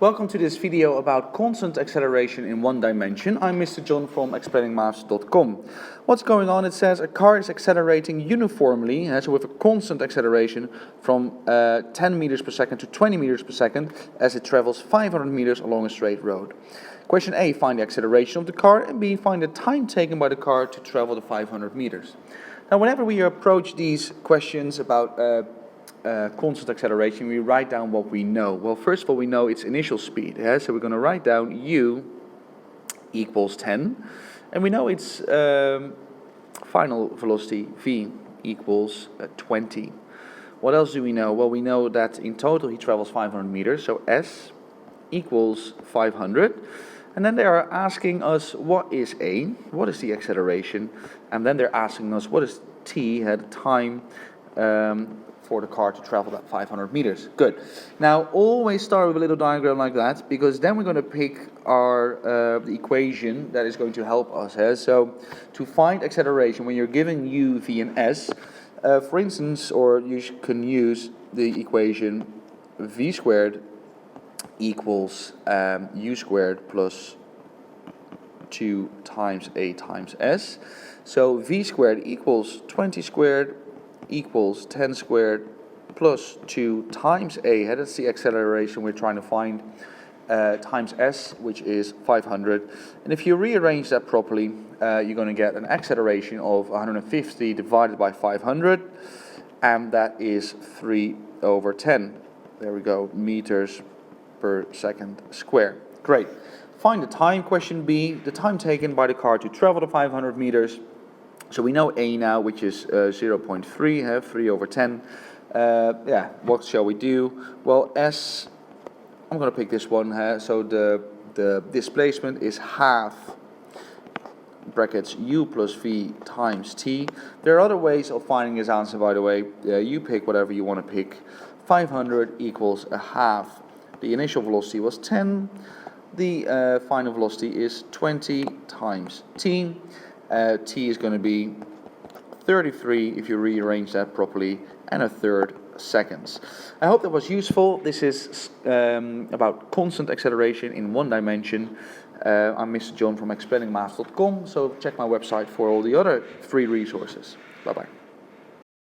Welcome to this video about constant acceleration in one dimension. I'm Mr. John from explainingmaths.com. What's going on? It says a car is accelerating uniformly, so with a constant acceleration from 10 meters per second to 20 meters per second as it travels 500 meters along a straight road. Question A, find the acceleration of the car, and B, find the time taken by the car to travel the 500 meters. Now, whenever we approach these questions about constant acceleration, we write down what we know. Well, first of all, we know its initial speed, so we're going to write down u equals 10, and we know its final velocity v equals 20. What else do we know? Well, we know that in total he travels 500 meters, so s equals 500. And then they are asking us what is a, what is the acceleration, and then they're asking us what is t, the time for the car to travel that 500 meters. Good. Now always start with a little diagram like that, because then we're going to pick our the equation that is going to help us. So to find acceleration when you're given u, v and s, for instance, or you can use the equation v squared equals u squared plus 2 times a times s. So v squared equals 20 squared equals 10 squared plus 2 times a, that's the acceleration we're trying to find, times s, which is 500. And if you rearrange that properly, you're going to get an acceleration of 150 divided by 500, and that is 3/10. There we go, meters per second square. Great. Find the time, question B, the time taken by the car to travel the 500 meters. So we know A now, which is 0.3, 3/10. What shall we do? Well, S, I'm going to pick this one. So the displacement is half brackets u plus v times t. There are other ways of finding this answer, by the way. You pick whatever you want to pick. 500 equals a half. The initial velocity was 10. The final velocity is 20 times t. T is going to be 33 if you rearrange that properly, and 1/3 seconds. I hope that was useful. This is about constant acceleration in one dimension. I'm Mr. John from explainingmaths.com, so check my website for all the other free resources. Bye bye.